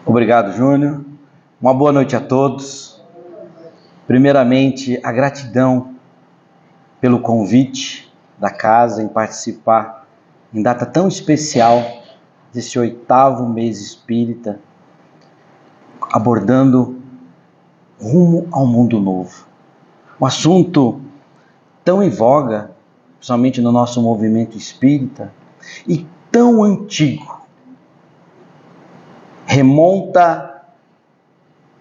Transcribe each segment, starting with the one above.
Obrigado, Júnior. Uma boa noite a todos. Primeiramente, a gratidão pelo convite da casa em participar em data tão especial desse 8º mês espírita, abordando rumo ao mundo novo. Um assunto tão em voga, principalmente no nosso movimento espírita, e tão antigo. Remonta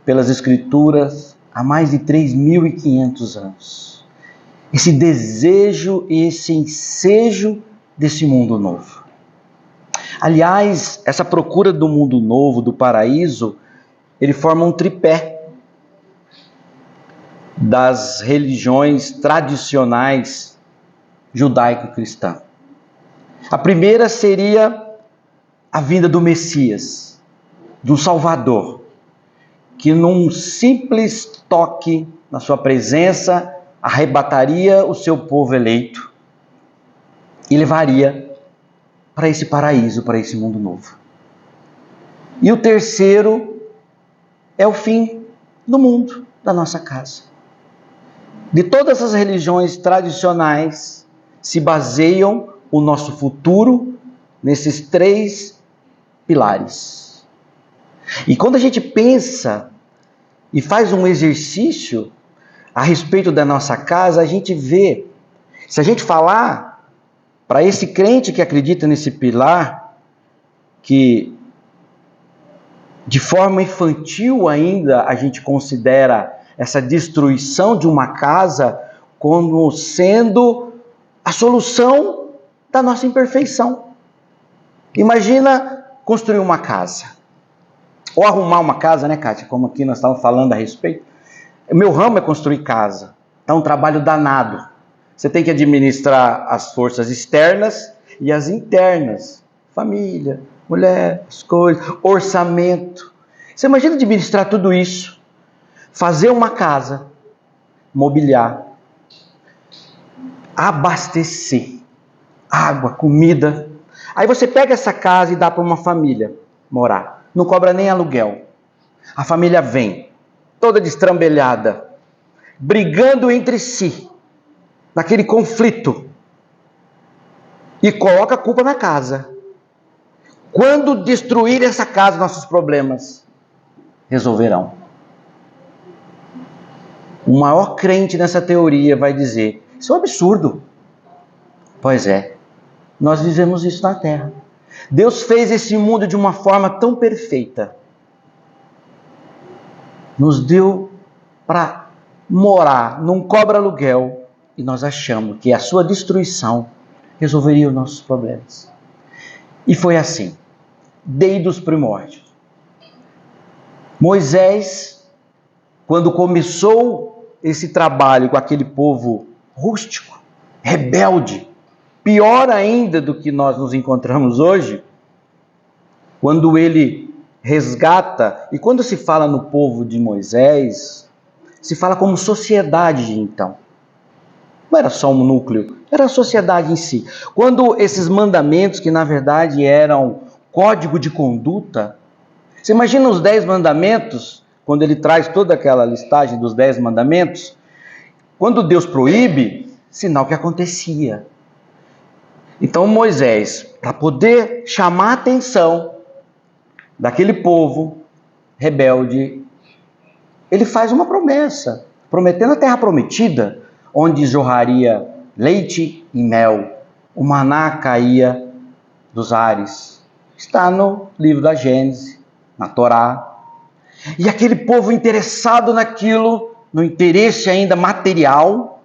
pelas Escrituras há mais de 3.500 anos. Esse desejo e esse ensejo desse mundo novo. Aliás, essa procura do mundo novo, do paraíso, ele forma um tripé das religiões tradicionais judaico-cristã. A primeira seria a vinda do Messias, do Salvador, que num simples toque na sua presença arrebataria o seu povo eleito e levaria para esse paraíso, para esse mundo novo. E o terceiro é o fim do mundo, da nossa casa. De todas as religiões tradicionais se baseiam o nosso futuro nesses 3 pilares. E quando a gente pensa e faz um exercício a respeito da nossa casa, a gente vê, se a gente falar para esse crente que acredita nesse pilar, que de forma infantil ainda a gente considera essa destruição de uma casa como sendo a solução da nossa imperfeição. Imagina construir uma casa, ou arrumar uma casa, né, Kátia? Como aqui nós estávamos falando a respeito. O meu ramo é construir casa. Então, um trabalho danado. Você tem que administrar as forças externas e as internas. Família, mulher, as coisas, orçamento. Você imagina administrar tudo isso. Fazer uma casa, mobiliar, abastecer, água, comida. Aí você pega essa casa e dá para uma família morar. Não cobra nem aluguel. A família vem, toda destrambelhada, brigando entre si, naquele conflito, e coloca a culpa na casa. Quando destruir essa casa, nossos problemas resolverão. O maior crente nessa teoria vai dizer, isso é um absurdo. Pois é, nós vivemos isso na Terra. Deus fez esse mundo de uma forma tão perfeita. Nos deu para morar, não cobra aluguel, e nós achamos que a sua destruição resolveria os nossos problemas. E foi assim, desde os primórdios. Moisés, quando começou esse trabalho com aquele povo rústico, rebelde, pior ainda do que nós nos encontramos hoje, quando ele resgata, e quando se fala no povo de Moisés, se fala como sociedade de então. Não era só um núcleo, era a sociedade em si. Quando esses mandamentos, que na verdade eram código de conduta, você imagina os 10 mandamentos, quando ele traz toda aquela listagem dos 10 mandamentos, quando Deus proíbe, sinal que acontecia. Então Moisés, para poder chamar a atenção daquele povo rebelde, ele faz uma promessa, prometendo a terra prometida, onde jorraria leite e mel, o maná caía dos ares. Está no livro da Gênesis, na Torá. E aquele povo interessado naquilo, no interesse ainda material,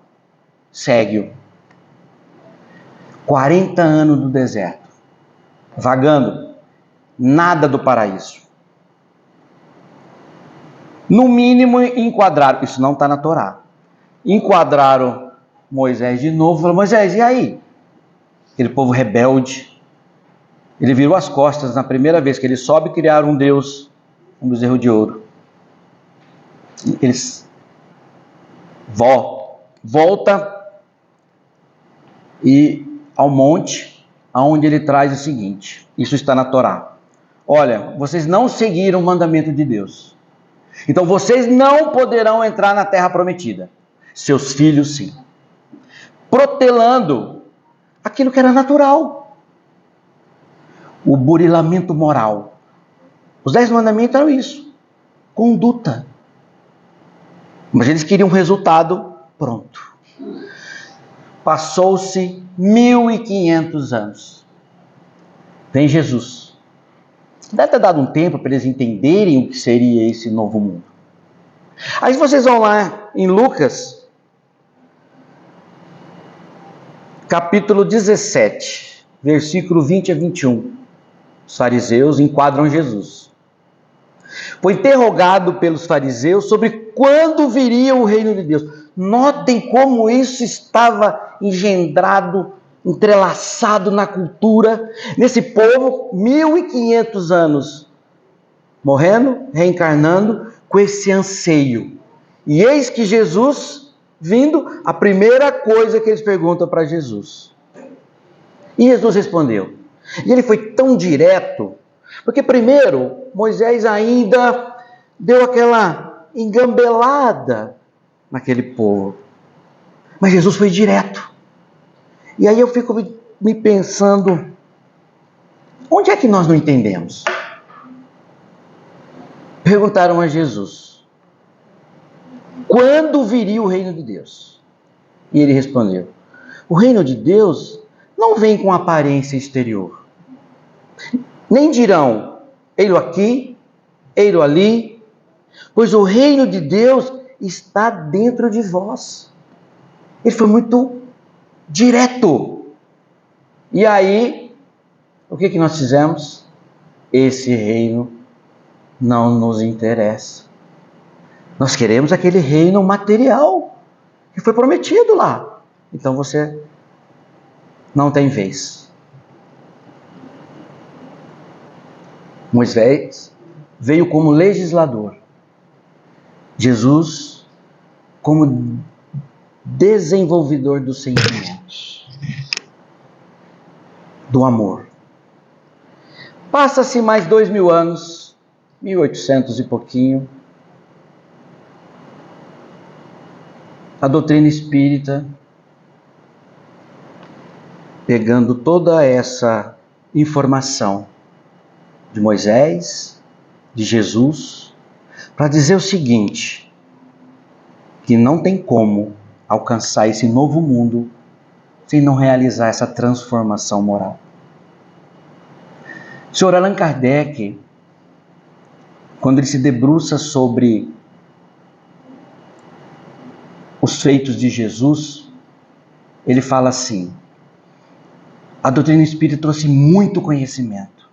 segue-o. 40 anos do deserto, vagando, nada do paraíso. No mínimo enquadraram, isso não está na Torá, enquadraram Moisés de novo, falaram, Moisés, e aí? Aquele povo rebelde, ele virou as costas na primeira vez que ele sobe, criaram um Deus, um bezerro de ouro. Eles volta e ao monte, aonde ele traz o seguinte, isso está na Torá, olha, vocês não seguiram o mandamento de Deus. Então vocês não poderão entrar na terra prometida. Seus filhos sim. Protelando aquilo que era natural. O burilamento moral. Os 10 mandamentos eram isso. Conduta. Mas eles queriam um resultado pronto. Passou-se 1500 anos. Vem Jesus. Deve ter dado um tempo para eles entenderem o que seria esse novo mundo. Aí vocês vão lá em Lucas, capítulo 17, versículo 20 a 21. Os fariseus enquadram Jesus. Foi interrogado pelos fariseus sobre quando viria o reino de Deus. Notem como isso estava engendrado, entrelaçado na cultura, nesse povo, 1500 anos, morrendo, reencarnando, com esse anseio. E eis que Jesus, vindo, a primeira coisa que eles perguntam para Jesus. E Jesus respondeu. E ele foi tão direto, porque primeiro, Moisés ainda deu aquela engambelada naquele povo. Mas Jesus foi direto. E aí eu fico me pensando, onde é que nós não entendemos? Perguntaram a Jesus, quando viria o reino de Deus? E ele respondeu, o reino de Deus não vem com aparência exterior. Nem dirão, ei-lo aqui, ei-lo ali, pois o reino de Deus está dentro de vós. Ele foi muito direto. E aí, o que nós fizemos? Esse reino não nos interessa. Nós queremos aquele reino material que foi prometido lá. Então você não tem vez. Moisés veio como legislador. Jesus como desenvolvedor dos sentimentos, do amor. Passa-se mais 2000 anos, 1800 e pouquinho, a doutrina espírita, pegando toda essa informação de Moisés, de Jesus, para dizer o seguinte, que não tem como alcançar esse novo mundo sem não realizar essa transformação moral. O Sr. Allan Kardec, quando ele se debruça sobre os feitos de Jesus, ele fala assim, a doutrina espírita trouxe muito conhecimento,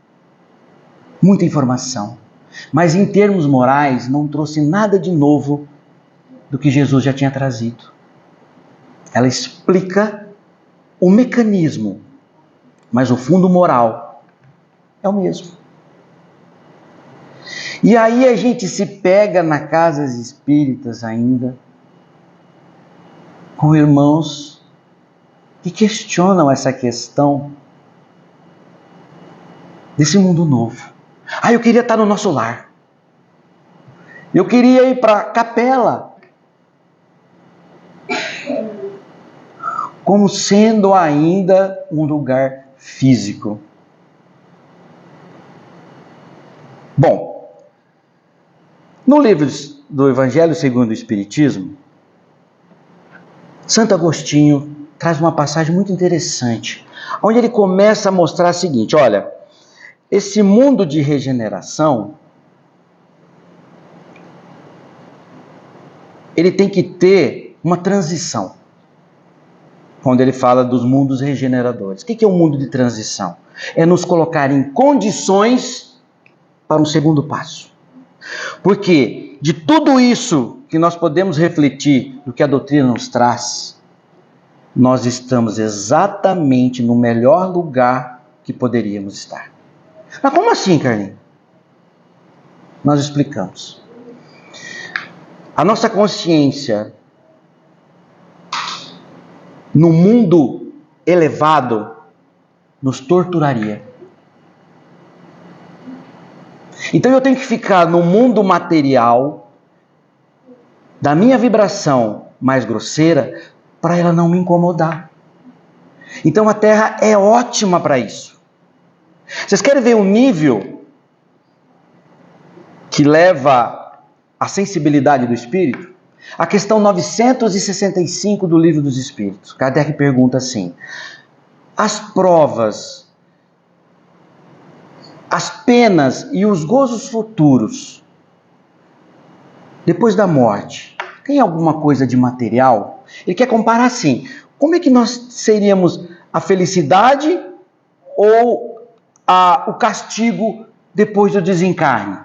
muita informação, mas em termos morais não trouxe nada de novo do que Jesus já tinha trazido. Ela explica o mecanismo, mas o fundo moral é o mesmo. E aí a gente se pega na casas espíritas ainda, com irmãos que questionam essa questão desse mundo novo. Eu queria estar no nosso lar. Eu queria ir para a capela. Como sendo ainda um lugar físico. Bom, no livro do Evangelho segundo o Espiritismo, Santo Agostinho traz uma passagem muito interessante, onde ele começa a mostrar o seguinte, olha, esse mundo de regeneração, ele tem que ter uma transição. Quando ele fala dos mundos regeneradores. O que é um mundo de transição? É nos colocar em condições para um segundo passo. Porque de tudo isso que nós podemos refletir do que a doutrina nos traz, nós estamos exatamente no melhor lugar que poderíamos estar. Mas como assim, Carlinhos? Nós explicamos. A nossa consciência no mundo elevado nos torturaria. Então eu tenho que ficar no mundo material, da minha vibração mais grosseira, para ela não me incomodar. Então a Terra é ótima para isso. Vocês querem ver o nível que leva à sensibilidade do espírito? A questão 965 do Livro dos Espíritos. Kardec pergunta assim: as provas, as penas e os gozos futuros, depois da morte, tem alguma coisa de material? Ele quer comparar assim: como é que nós seríamos a felicidade ou o castigo depois do desencarne?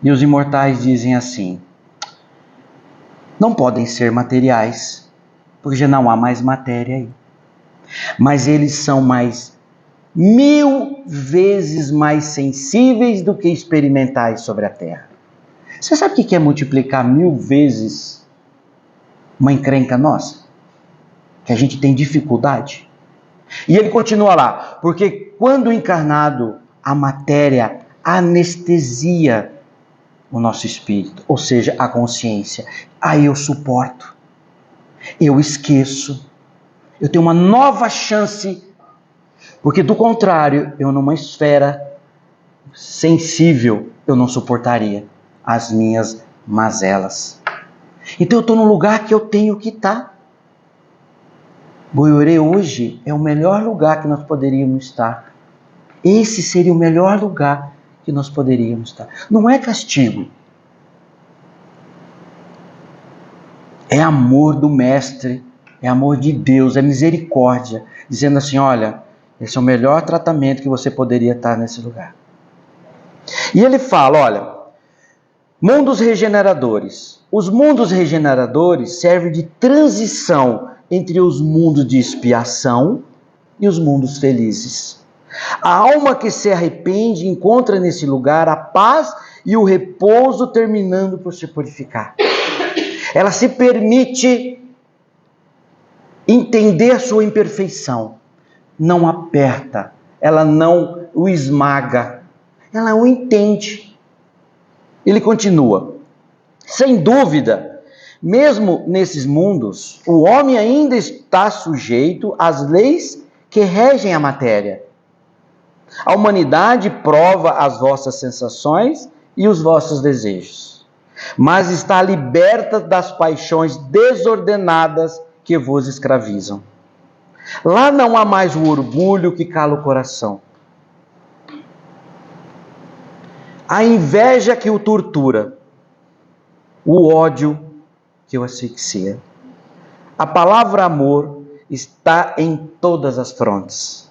E os imortais dizem assim: não podem ser materiais, porque já não há mais matéria aí. Mas eles são 1000 vezes mais sensíveis do que experimentais sobre a Terra. Você sabe o que é multiplicar 1000 vezes uma encrenca nossa? Que a gente tem dificuldade. E ele continua lá: porque quando encarnado, a matéria anestesia o nosso espírito, ou seja, a consciência. Aí eu suporto, eu esqueço, eu tenho uma nova chance, porque do contrário, eu numa esfera sensível, eu não suportaria as minhas mazelas. Então eu estou num lugar que eu tenho que estar. Boiorê hoje é o melhor lugar que nós poderíamos estar. Esse seria o melhor lugar que nós poderíamos estar. Não é castigo. É amor do Mestre, é amor de Deus, é misericórdia, dizendo assim: olha, esse é o melhor tratamento que você poderia estar nesse lugar. E ele fala: olha, mundos regeneradores. Os mundos regeneradores servem de transição entre os mundos de expiação e os mundos felizes. A alma que se arrepende encontra nesse lugar a paz e o repouso, terminando por se purificar. Ela se permite entender a sua imperfeição. Não aperta, ela não o esmaga, ela o entende. Ele continua: sem dúvida, mesmo nesses mundos, o homem ainda está sujeito às leis que regem a matéria. A humanidade prova as vossas sensações e os vossos desejos, mas está liberta das paixões desordenadas que vos escravizam. Lá não há mais o orgulho que cala o coração, a inveja que o tortura, o ódio que o asfixia. A palavra amor está em todas as frontes.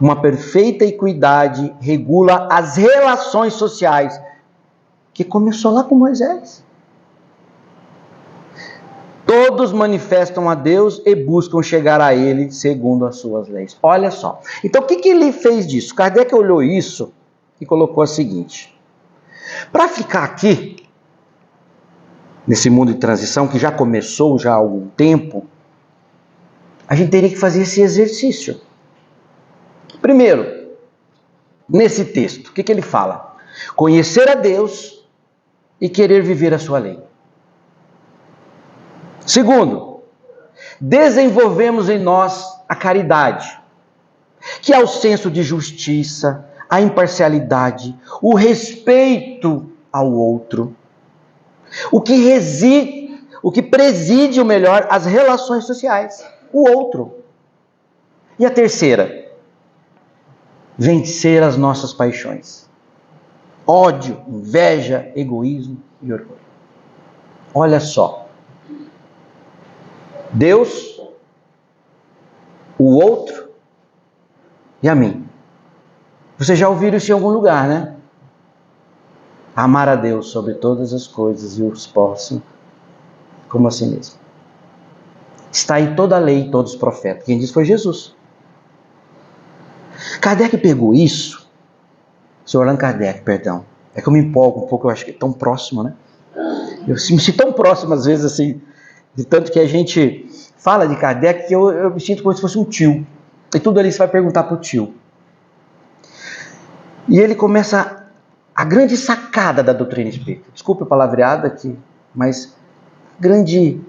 Uma perfeita equidade regula as relações sociais, que começou lá com Moisés. Todos manifestam a Deus e buscam chegar a Ele segundo as suas leis. Olha só. Então o que ele fez disso? Kardec olhou isso e colocou o seguinte: para ficar aqui, nesse mundo de transição, que já começou já há algum tempo, a gente teria que fazer esse exercício. Primeiro, nesse texto, o que ele fala? Conhecer a Deus e querer viver a sua lei. Segundo, desenvolvemos em nós a caridade, que é o senso de justiça, a imparcialidade, o respeito ao outro, o que preside o melhor as relações sociais, o outro. E a terceira, vencer as nossas paixões: ódio, inveja, egoísmo e orgulho. Olha só. Deus, o outro e a mim. Vocês já ouviram isso em algum lugar, né? Amar a Deus sobre todas as coisas e os próximos como a si mesmo. Está em toda a lei e todos os profetas. Quem disse foi Jesus. Kardec pegou isso. Senhor Allan Kardec, perdão. É que eu me empolgo um pouco, eu acho que é tão próximo, né? Eu me sinto tão próximo às vezes assim, de tanto que a gente fala de Kardec, que eu me sinto como se fosse um tio. E tudo ali você vai perguntar para o tio. E ele começa a grande sacada da doutrina espírita. Desculpe a palavreada aqui, mas grande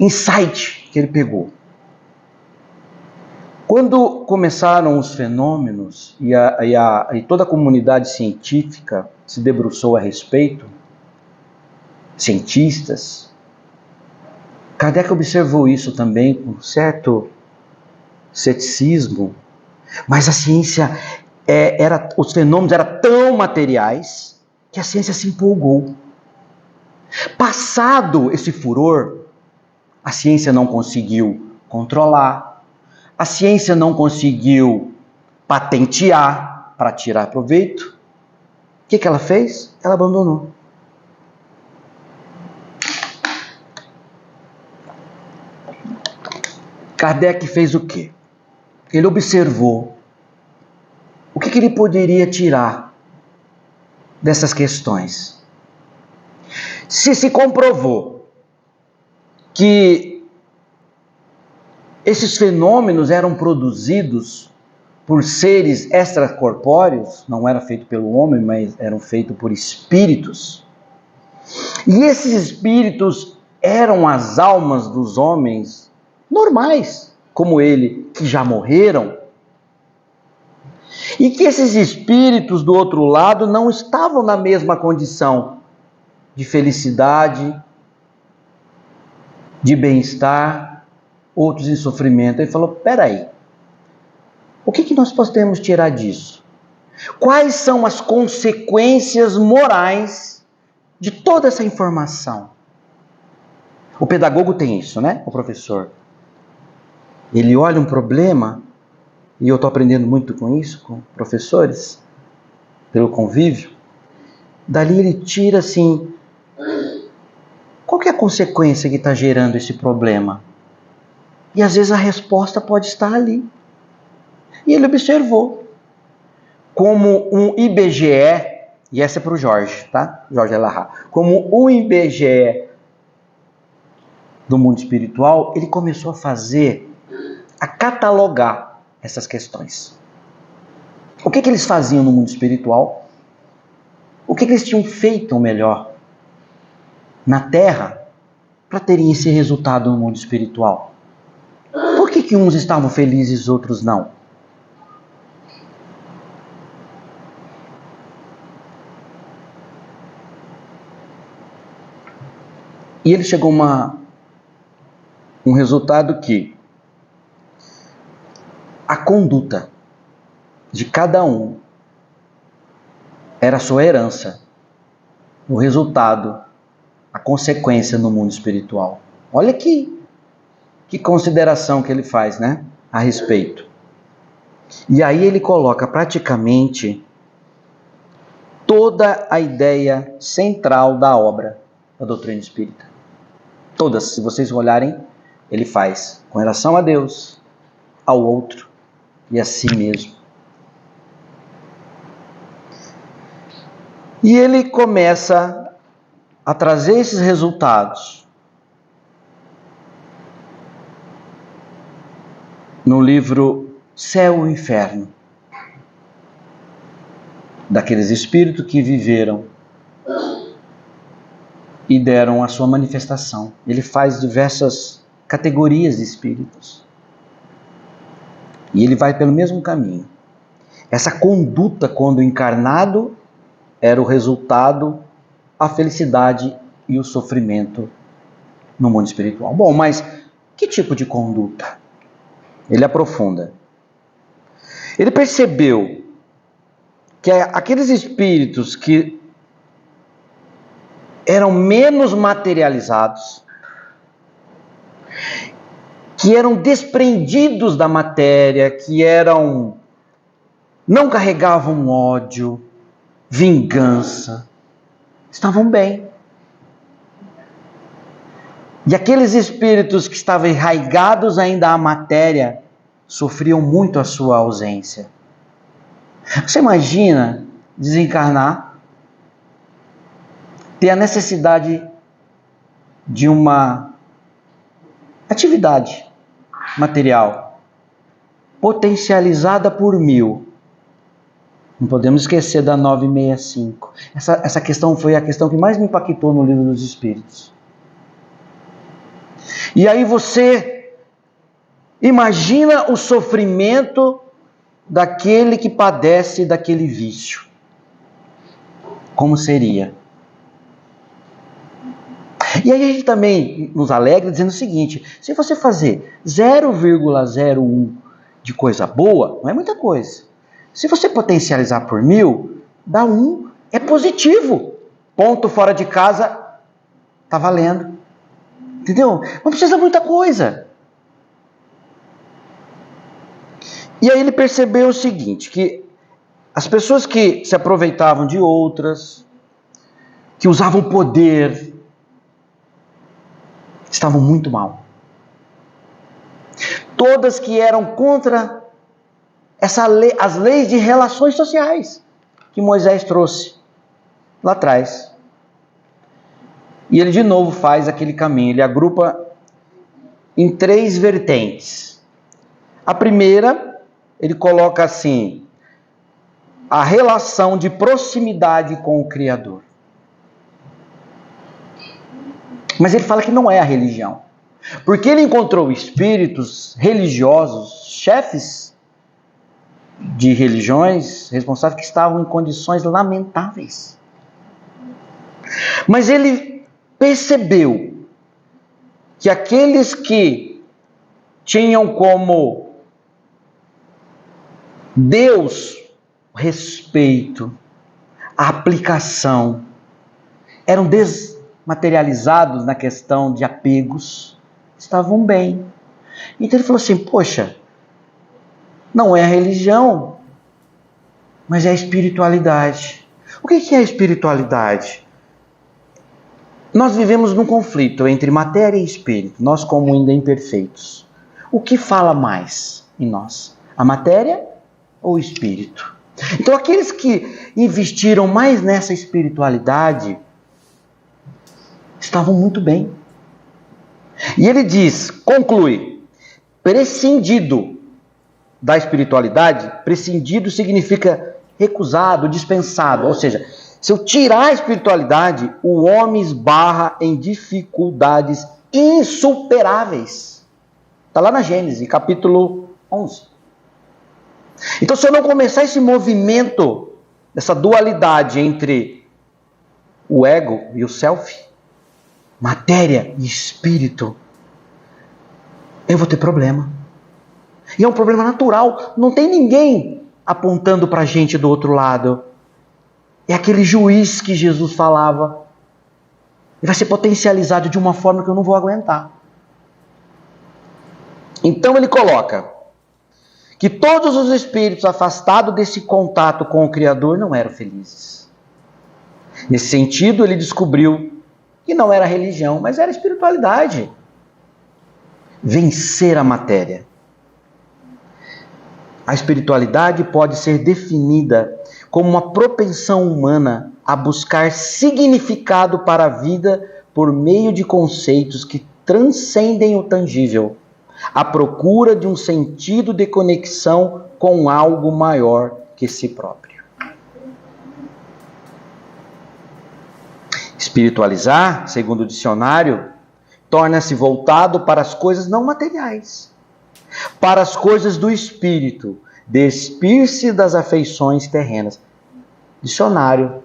insight que ele pegou. Quando começaram os fenômenos e toda a comunidade científica se debruçou a respeito, cientistas, Kardec observou isso também com certo ceticismo, mas a ciência, os fenômenos eram tão materiais que a ciência se empolgou. Passado esse furor, a ciência não conseguiu controlar, a ciência não conseguiu patentear para tirar proveito. O que ela fez? Ela abandonou. Kardec fez o quê? Ele observou o que ele poderia tirar dessas questões. Se comprovou que esses fenômenos eram produzidos por seres extracorpóreos, não era feito pelo homem, mas eram feitos por espíritos. E esses espíritos eram as almas dos homens normais, como ele, que já morreram. E que esses espíritos do outro lado não estavam na mesma condição de felicidade, de bem-estar, outros em sofrimento. Ele falou, peraí, o que nós podemos tirar disso? Quais são as consequências morais de toda essa informação? O pedagogo tem isso, né? O professor. Ele olha um problema, e eu estou aprendendo muito com isso, com professores, pelo convívio. Dali ele tira assim, qual que é a consequência que está gerando esse problema? E às vezes a resposta pode estar ali. E ele observou como um IBGE, e essa é para o Jorge, tá? Jorge Elahá. Como um IBGE do mundo espiritual, ele começou a catalogar essas questões. O que eles faziam no mundo espiritual? O que eles tinham feito melhor na Terra para terem esse resultado no mundo espiritual? Por que uns estavam felizes e os outros não? E ele chegou a um resultado que a conduta de cada um era a sua herança, o resultado, a consequência no mundo espiritual. Olha que consideração que ele faz, né, a respeito. E aí ele coloca praticamente toda a ideia central da obra da doutrina espírita. Todas, se vocês olharem, ele faz com relação a Deus, ao outro e a si mesmo. E ele começa a trazer esses resultados no livro Céu e Inferno, daqueles espíritos que viveram e deram a sua manifestação. Ele faz diversas categorias de espíritos. E ele vai pelo mesmo caminho. Essa conduta, quando encarnado, era o resultado, a felicidade e o sofrimento no mundo espiritual. Bom, mas que tipo de conduta? Ele aprofunda. Ele percebeu que aqueles espíritos que eram menos materializados, que eram desprendidos da matéria, que não carregavam ódio, vingança, estavam bem. E aqueles espíritos que estavam enraigados ainda à matéria, sofriam muito a sua ausência. Você imagina desencarnar, ter a necessidade de uma atividade material potencializada por 1000, Não podemos esquecer da 965. Essa questão foi a questão que mais me impactou no Livro dos Espíritos. E aí você imagina o sofrimento daquele que padece daquele vício. Como seria? E aí a gente também nos alegra dizendo o seguinte: se você fazer 0,01 de coisa boa, não é muita coisa. Se você potencializar por 1000, dá 1, é positivo. Ponto fora de casa, tá valendo. Entendeu? Não precisa muita coisa. E aí ele percebeu o seguinte, que as pessoas que se aproveitavam de outras, que usavam poder, estavam muito mal. Todas que eram contra as leis de relações sociais que Moisés trouxe lá atrás. E ele de novo faz aquele caminho, ele agrupa em 3 vertentes. A primeira, ele coloca assim, a relação de proximidade com o Criador. Mas ele fala que não é a religião. Porque ele encontrou espíritos religiosos, chefes de religiões responsáveis, que estavam em condições lamentáveis. Mas ele percebeu que aqueles que tinham como Deus o respeito, a aplicação, eram desmaterializados na questão de apegos, estavam bem. Então ele falou assim, poxa, não é a religião, mas é a espiritualidade. O que é a espiritualidade? Nós vivemos num conflito entre matéria e espírito, nós como ainda imperfeitos. O que fala mais em nós? A matéria ou o espírito? Então aqueles que investiram mais nessa espiritualidade estavam muito bem. E ele diz, conclui, prescindido da espiritualidade, prescindido significa recusado, dispensado, ou seja, se eu tirar a espiritualidade, o homem esbarra em dificuldades insuperáveis. Está lá na Gênesis, capítulo 11. Então, se eu não começar esse movimento, essa dualidade entre o ego e o self, matéria e espírito, eu vou ter problema. E é um problema natural. Não tem ninguém apontando para a gente do outro lado. É aquele juiz que Jesus falava. Ele vai ser potencializado de uma forma que eu não vou aguentar. Então ele coloca que todos os espíritos afastados desse contato com o Criador não eram felizes. Nesse sentido, ele descobriu que não era religião, mas era espiritualidade. Vencer a matéria. A espiritualidade pode ser definida como uma propensão humana a buscar significado para a vida por meio de conceitos que transcendem o tangível, à procura de um sentido de conexão com algo maior que si próprio. Espiritualizar, segundo o dicionário, torna-se voltado para as coisas não materiais, para as coisas do espírito, despir-se das afeições terrenas. Dicionário,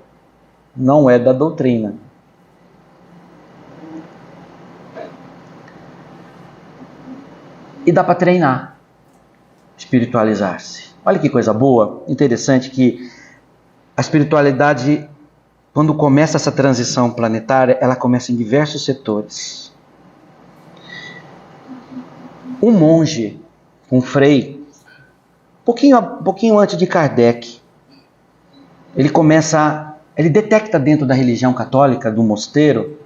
não é da doutrina. E dá para treinar, espiritualizar-se. Olha que coisa boa, interessante que a espiritualidade, quando começa essa transição planetária, ela começa em diversos setores. Um monge, um frei, pouquinho antes de Kardec, ele detecta dentro da religião católica, do mosteiro,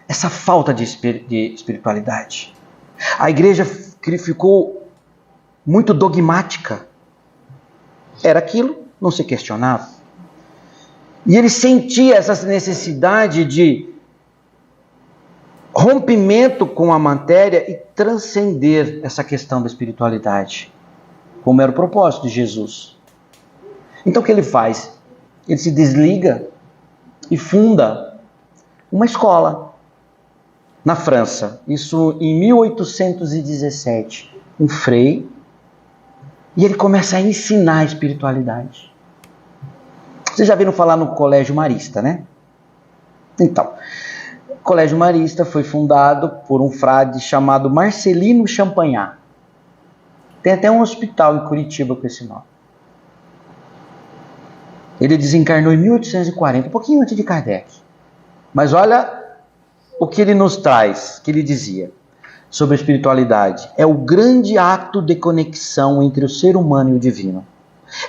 essa falta de espiritualidade. A igreja ficou muito dogmática. Era aquilo, não se questionava. E ele sentia essa necessidade de rompimento com a matéria e transcender essa questão da espiritualidade, como era o propósito de Jesus. Então o que ele faz? Ele se desliga e funda uma escola na França. Isso em 1817. Um frei. E ele começa a ensinar a espiritualidade. Vocês já viram falar no Colégio Marista, né? Então, o Colégio Marista foi fundado por um frade chamado Marcelino Champagnat. Tem até um hospital em Curitiba com esse nome. Ele desencarnou em 1840, um pouquinho antes de Kardec. Mas olha o que ele nos traz, que ele dizia sobre a espiritualidade. É o grande ato de conexão entre o ser humano e o divino.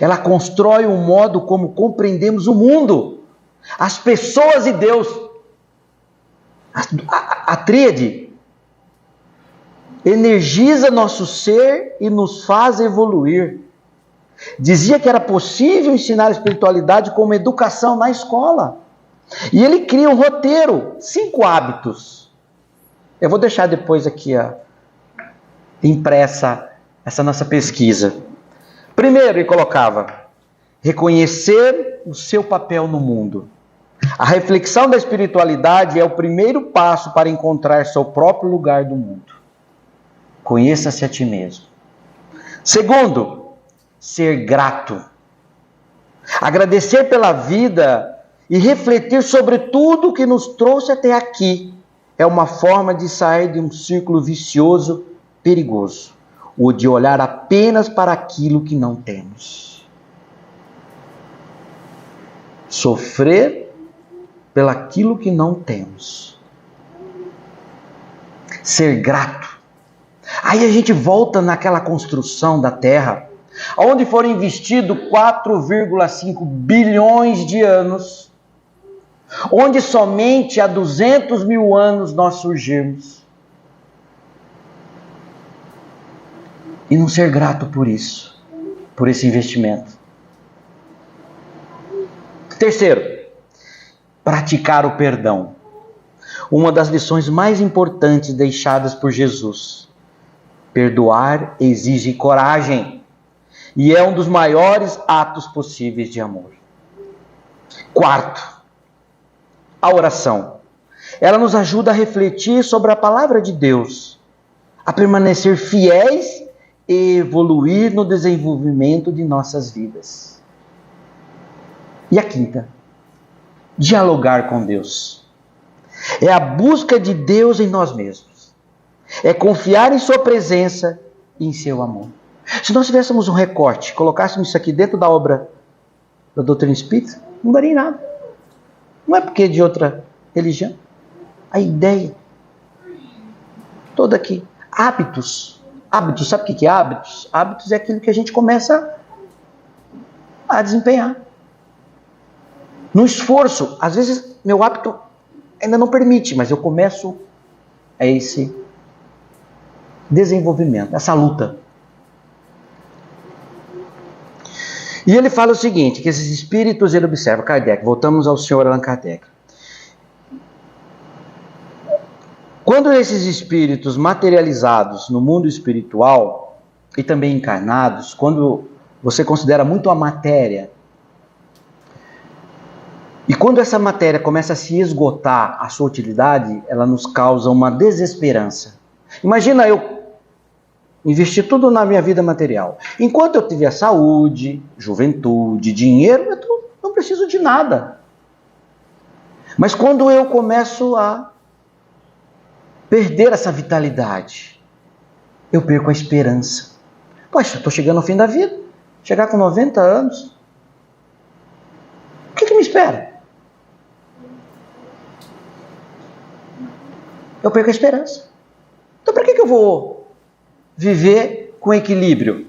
Ela constrói um modo como compreendemos o mundo, as pessoas e Deus. A tríade energiza nosso ser e nos faz evoluir. Dizia que era possível ensinar a espiritualidade como educação na escola. E ele cria um roteiro, 5 hábitos. Eu vou deixar depois aqui impressa essa nossa pesquisa. Primeiro ele colocava, reconhecer o seu papel no mundo. A reflexão da espiritualidade é o primeiro passo para encontrar seu próprio lugar do mundo. Conheça-se a ti mesmo. Segundo, ser grato. Agradecer pela vida e refletir sobre tudo que nos trouxe até aqui é uma forma de sair de um círculo vicioso perigoso, o de olhar apenas para aquilo que não temos. Sofrer pelaquilo que não temos. Ser grato. Aí a gente volta naquela construção da Terra, onde foram investidos 4,5 bilhões de anos, onde somente há 200 mil anos nós surgimos. E não ser grato por isso, por esse investimento. Terceiro, praticar o perdão. Uma das lições mais importantes deixadas por Jesus. Perdoar exige coragem e é um dos maiores atos possíveis de amor. Quarto, a oração. Ela nos ajuda a refletir sobre a palavra de Deus, a permanecer fiéis e evoluir no desenvolvimento de nossas vidas. E a quinta, dialogar com Deus. É a busca de Deus em nós mesmos. É confiar em sua presença e em seu amor. Se nós tivéssemos um recorte, colocássemos isso aqui dentro da obra da doutrina espírita, não daria em nada. Não é porque é de outra religião. A ideia toda aqui. Hábitos. Hábitos, sabe o que é hábitos? Hábitos é aquilo que a gente começa a desempenhar. No esforço, às vezes meu hábito ainda não permite, mas eu começo a esse desenvolvimento, essa luta. E ele fala o seguinte, que esses espíritos, ele observa, Kardec, voltamos ao senhor Allan Kardec. Quando esses espíritos materializados no mundo espiritual, e também encarnados, quando você considera muito a matéria, e quando essa matéria começa a se esgotar a sua utilidade, ela nos causa uma desesperança. Imagina eu investir tudo na minha vida material. Enquanto eu tiver saúde, juventude, dinheiro, eu não preciso de nada. Mas quando eu começo a perder essa vitalidade, eu perco a esperança. Poxa, eu estou chegando ao fim da vida. Chegar com 90 anos. O que me espera? Eu perco a esperança. Então para que eu vou viver com equilíbrio?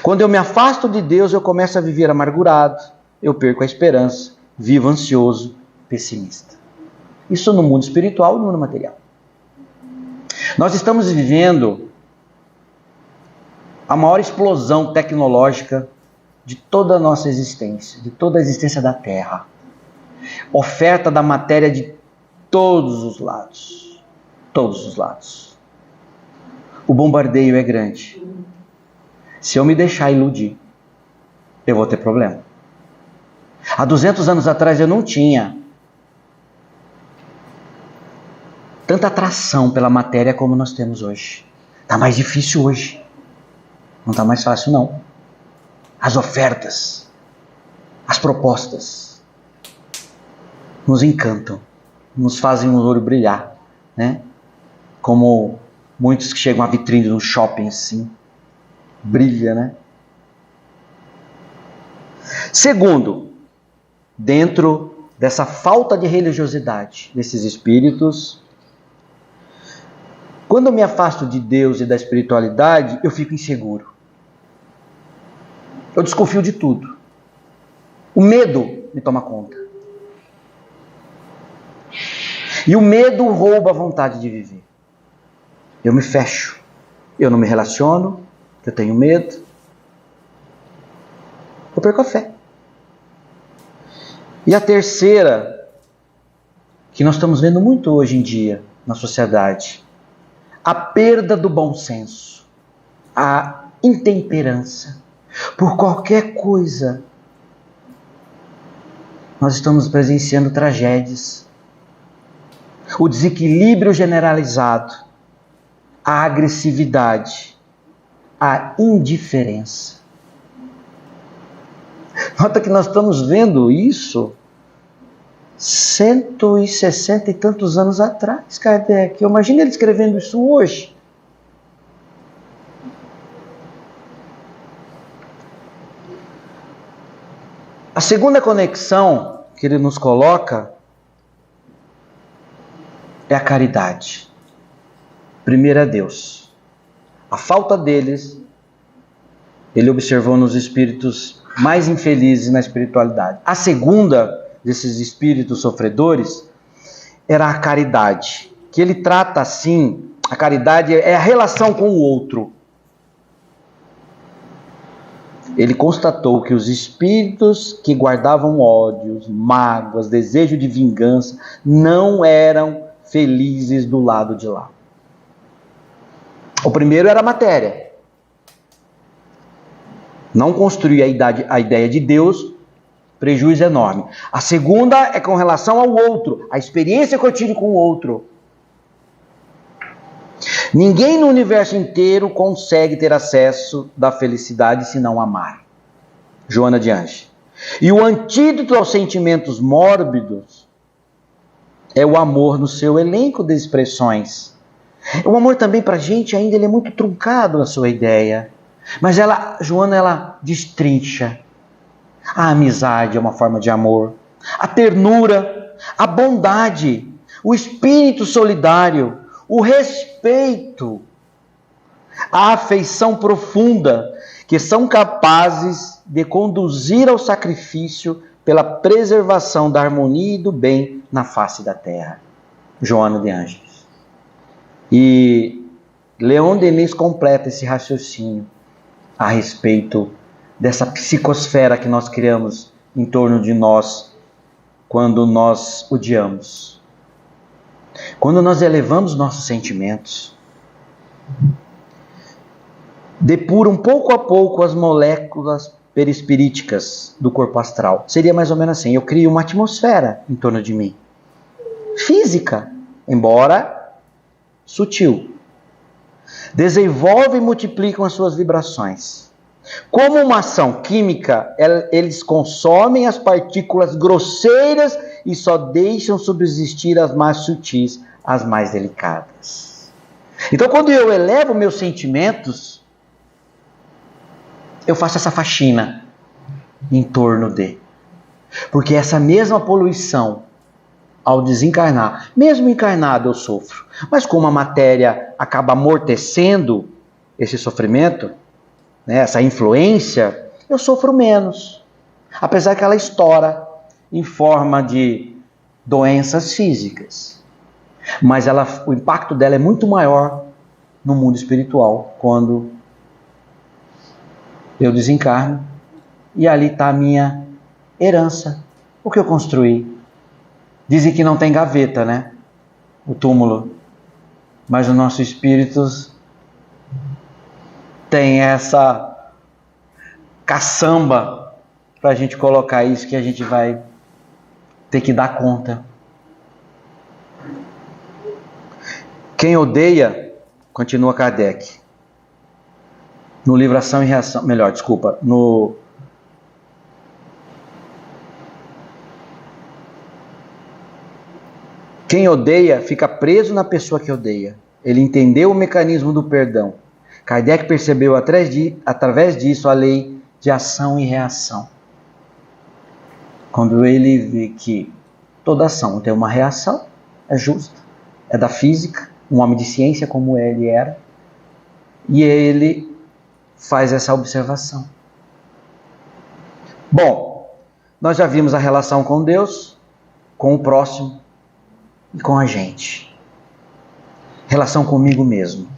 Quando eu me afasto de Deus, eu começo a viver amargurado, eu perco a esperança, vivo ansioso, pessimista. Isso no mundo espiritual e no mundo material. Nós estamos vivendo a maior explosão tecnológica de toda a nossa existência, de toda a existência da Terra. Oferta da matéria de todos os lados. Todos os lados. O bombardeio é grande. Se eu me deixar iludir, eu vou ter problema. Há 200 anos atrás eu não tinha tanta atração pela matéria como nós temos hoje. Está mais difícil hoje. Não está mais fácil, não. As ofertas, as propostas nos encantam, nos fazem o olho brilhar, né? Como muitos que chegam à vitrine de um shopping assim, brilha, né? Segundo, dentro dessa falta de religiosidade desses espíritos, quando eu me afasto de Deus e da espiritualidade, eu fico inseguro. Eu desconfio de tudo. O medo me toma conta. E o medo rouba a vontade de viver. Eu me fecho. Eu não me relaciono. Eu tenho medo. Eu perco a fé. E a terceira, que nós estamos vendo muito hoje em dia na sociedade, a perda do bom senso, a intemperança. Por qualquer coisa, nós estamos presenciando tragédias. O desequilíbrio generalizado, a agressividade, a indiferença. Nota que nós estamos vendo isso 160 e tantos anos atrás, Kardec. Imagina ele escrevendo isso hoje. A segunda conexão que ele nos coloca é a caridade. Primeiro é Deus. A falta deles, ele observou nos espíritos mais infelizes na espiritualidade. A segunda desses espíritos sofredores era a caridade, que ele trata assim, a caridade é a relação com o outro. Ele constatou que os espíritos que guardavam ódios, mágoas, desejo de vingança, não eram felizes do lado de lá. O primeiro era a matéria. Não construir a ideia de Deus, prejuízo enorme. A segunda é com relação ao outro, a experiência que eu tive com o outro. Ninguém no universo inteiro consegue ter acesso da felicidade se não amar. Joana de Ange. E o antídoto aos sentimentos mórbidos é o amor no seu elenco de expressões. O amor também para a gente ainda ele é muito truncado na sua ideia. Mas Joana, ela destrincha. A amizade é uma forma de amor. A ternura, a bondade, o espírito solidário, o respeito, a afeição profunda, que são capazes de conduzir ao sacrifício pela preservação da harmonia e do bem na face da terra. Joana de Ângeles. E Leon Denis completa esse raciocínio a respeito dessa psicosfera que nós criamos em torno de nós quando nós odiamos. Quando nós elevamos nossos sentimentos, depuram pouco a pouco as moléculas perispiríticas do corpo astral. Seria mais ou menos assim, eu crio uma atmosfera em torno de mim. Física, embora sutil. Desenvolve e multiplicam as suas vibrações. Como uma ação química, eles consomem as partículas grosseiras e só deixam subsistir as mais sutis, as mais delicadas. Então, quando eu elevo meus sentimentos, eu faço essa faxina em torno de. Porque essa mesma poluição, ao desencarnar, mesmo encarnado eu sofro, mas como a matéria acaba amortecendo esse sofrimento, né, essa influência, eu sofro menos. Apesar que ela estoura em forma de doenças físicas. Mas o impacto dela é muito maior no mundo espiritual, quando eu desencarno e ali está a minha herança, o que eu construí. Dizem que não tem gaveta, né? O túmulo. Mas os nossos espíritos têm essa caçamba para a gente colocar isso que a gente vai ter que dar conta. Quem odeia, continua Kardec, no livro Ação e Reação, quem odeia fica preso na pessoa que odeia. Ele entendeu o mecanismo do perdão. Kardec percebeu através disso a lei de ação e reação. Quando ele vê que toda ação tem uma reação, é justa, é da física, um homem de ciência como ele era, e ele faz essa observação. Bom, nós já vimos a relação com Deus, com o próximo e com a gente. Relação comigo mesmo.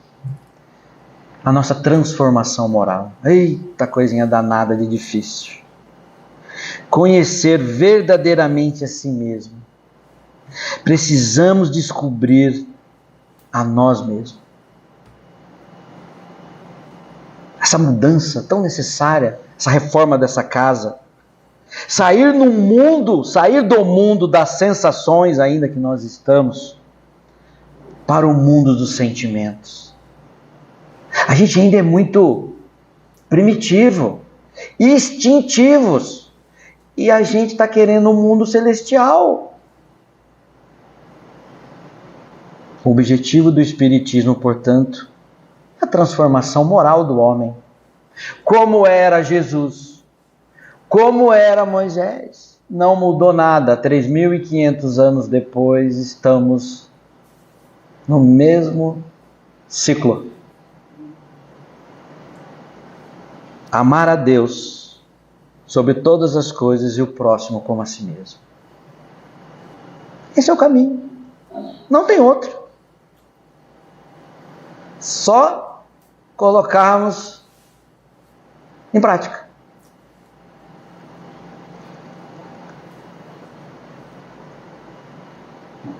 A nossa transformação moral. Eita, coisinha danada de difícil. Conhecer verdadeiramente a si mesmo. Precisamos descobrir a nós mesmos. Essa mudança tão necessária, essa reforma dessa casa. Sair do mundo das sensações, ainda que nós estamos, para o mundo dos sentimentos. A gente ainda é muito primitivo, instintivos, e a gente está querendo um mundo celestial. O objetivo do Espiritismo, portanto, é a transformação moral do homem. Como era Jesus, como era Moisés, não mudou nada. 3.500 anos depois, estamos no mesmo ciclo. Amar a Deus sobre todas as coisas e o próximo como a si mesmo. Esse é o caminho. Não tem outro. Só colocarmos em prática.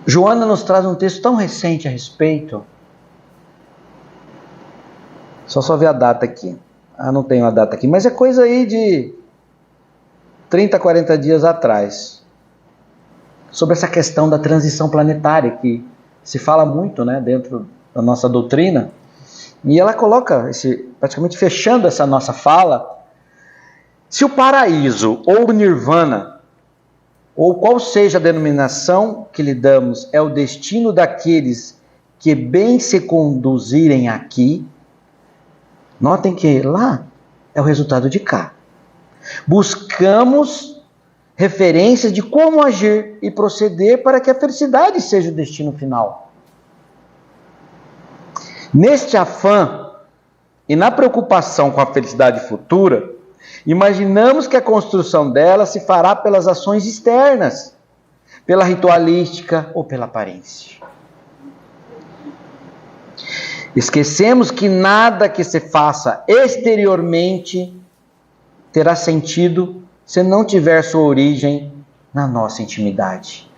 Joana nos traz um texto tão recente a respeito. Só ver a data aqui. Não tenho a data aqui, mas é coisa aí de 30, 40 dias atrás. Sobre essa questão da transição planetária, que se fala muito, né, dentro da nossa doutrina. E ela coloca, praticamente fechando essa nossa fala, se o paraíso ou o nirvana, ou qual seja a denominação que lhe damos, é o destino daqueles que bem se conduzirem aqui, notem que lá é o resultado de cá. Buscamos referências de como agir e proceder para que a felicidade seja o destino final. Neste afã e na preocupação com a felicidade futura, imaginamos que a construção dela se fará pelas ações externas, pela ritualística ou pela aparência. Esquecemos que nada que se faça exteriormente terá sentido se não tiver sua origem na nossa intimidade.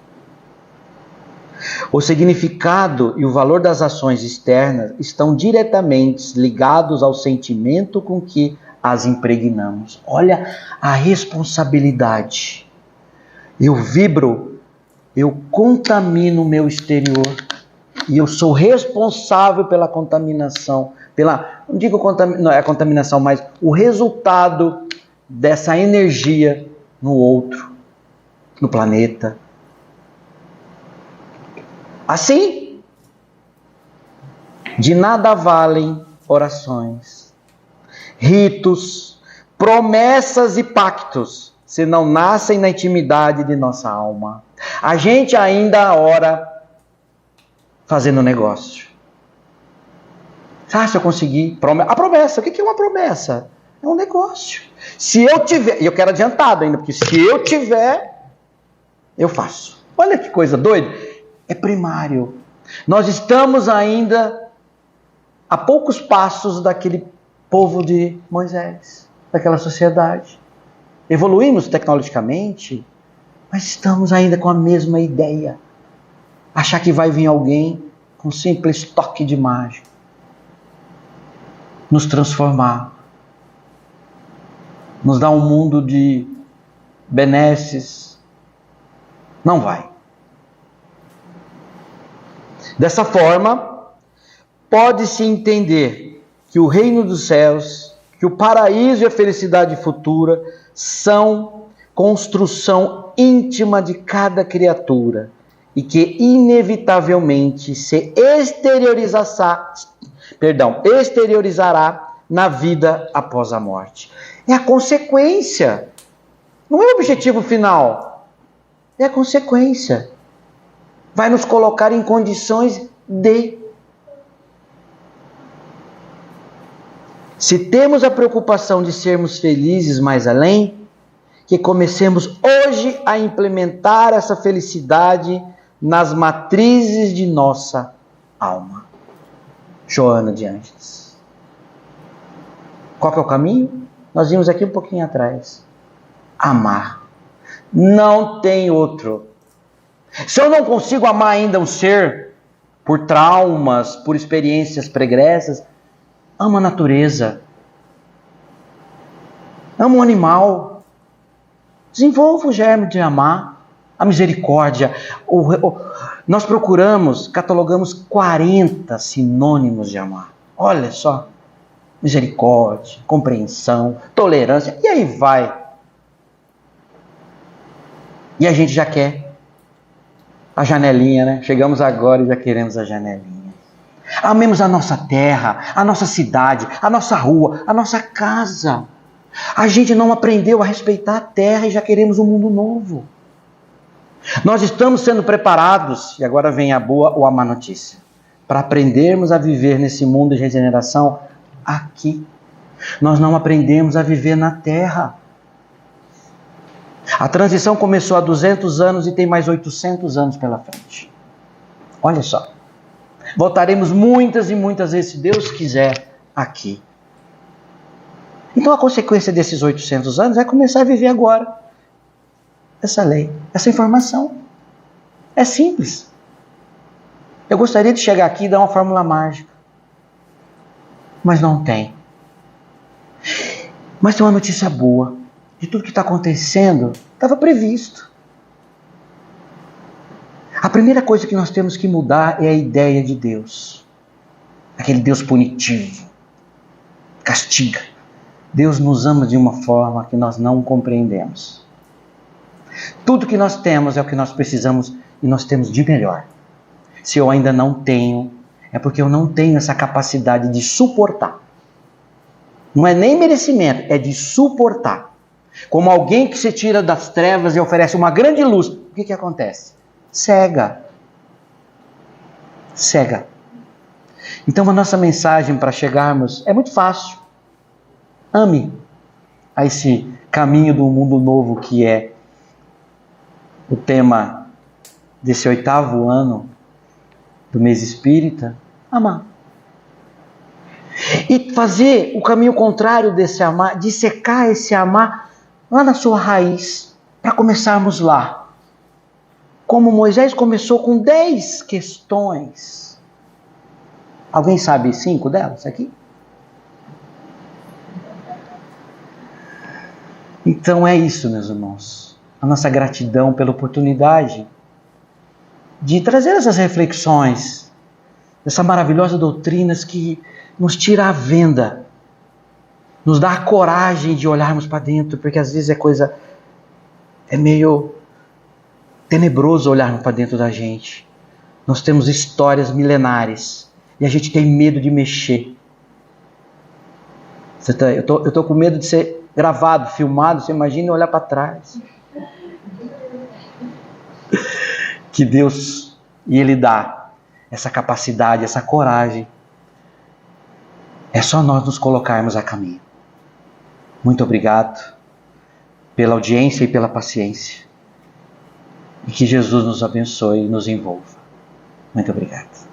O significado e o valor das ações externas estão diretamente ligados ao sentimento com que as impregnamos. Olha a responsabilidade. Eu vibro, eu contamino o meu exterior. E eu sou responsável pela contaminação, não digo a contaminação, mas o resultado dessa energia no outro, no planeta. Assim, de nada valem orações, ritos, promessas e pactos, se não nascem na intimidade de nossa alma. A gente ainda ora fazendo negócio. Se eu conseguir. A promessa, o que é uma promessa? É um negócio. Se eu tiver, e eu quero adiantado ainda, porque se eu tiver, eu faço. Olha que coisa doida. É primário. Nós estamos ainda a poucos passos daquele povo de Moisés, daquela sociedade. Evoluímos tecnologicamente, mas estamos ainda com a mesma ideia. Achar que vai vir alguém com um simples toque de mágica nos transformar. nos dá um mundo de benesses. Não vai. Dessa forma, pode-se entender que o reino dos céus, que o paraíso e a felicidade futura são construção íntima de cada criatura e que inevitavelmente se exteriorizará na vida após a morte. É a consequência. Não é o objetivo final. É a consequência. Vai nos colocar em condições de. Se temos a preocupação de sermos felizes mais além, que comecemos hoje a implementar essa felicidade nas matrizes de nossa alma. Joana de Ângeles. Qual que é o caminho? Nós vimos aqui um pouquinho atrás. Amar. Não tem outro. Se eu não consigo amar ainda um ser por traumas, por experiências pregressas, ama a natureza. Ama o animal. Desenvolva o germe de amar. A misericórdia. Nós catalogamos 40 sinônimos de amar. Olha só. Misericórdia, compreensão, tolerância. E aí vai. E a gente já quer a janelinha, né? Chegamos agora e já queremos a janelinha. Amemos a nossa terra, a nossa cidade, a nossa rua, a nossa casa. A gente não aprendeu a respeitar a terra e já queremos um mundo novo. Nós estamos sendo preparados, e agora vem a boa ou a má notícia, para aprendermos a viver nesse mundo de regeneração aqui. Nós não aprendemos a viver na terra. A transição começou há 200 anos e tem mais 800 anos pela frente. Olha só. Voltaremos muitas e muitas vezes, se Deus quiser, aqui. Então a consequência desses 800 anos é começar a viver agora essa lei, essa informação. É simples. Eu gostaria de chegar aqui e dar uma fórmula mágica. Mas não tem. Mas tem uma notícia boa. De tudo que está acontecendo, estava previsto. A primeira coisa que nós temos que mudar é a ideia de Deus. Aquele Deus punitivo. Castiga. Deus nos ama de uma forma que nós não compreendemos. Tudo que nós temos é o que nós precisamos e nós temos de melhor. Se eu ainda não tenho, é porque eu não tenho essa capacidade de suportar. Não é nem merecimento, é de suportar. Como alguém que se tira das trevas e oferece uma grande luz. O que acontece? Cega. Cega. Então a nossa mensagem para chegarmos é muito fácil. Ame a esse caminho do mundo novo que é o tema desse 8º ano do mês espírita. Amar. E fazer o caminho contrário desse amar, dissecar esse amar lá na sua raiz, para começarmos lá. Como Moisés começou com 10 questões. Alguém sabe 5 delas aqui? Então é isso, meus irmãos. A nossa gratidão pela oportunidade de trazer essas reflexões, dessa maravilhosa doutrinas que nos tira a venda, nos dá a coragem de olharmos para dentro, porque às vezes é meio tenebroso olharmos para dentro da gente. Nós temos histórias milenares e a gente tem medo de mexer. Eu tô com medo de ser gravado, filmado, você imagina olhar para trás. Que Deus, e Ele dá essa capacidade, essa coragem. É só nós nos colocarmos a caminho. Muito obrigado pela audiência e pela paciência. E que Jesus nos abençoe e nos envolva. Muito obrigado.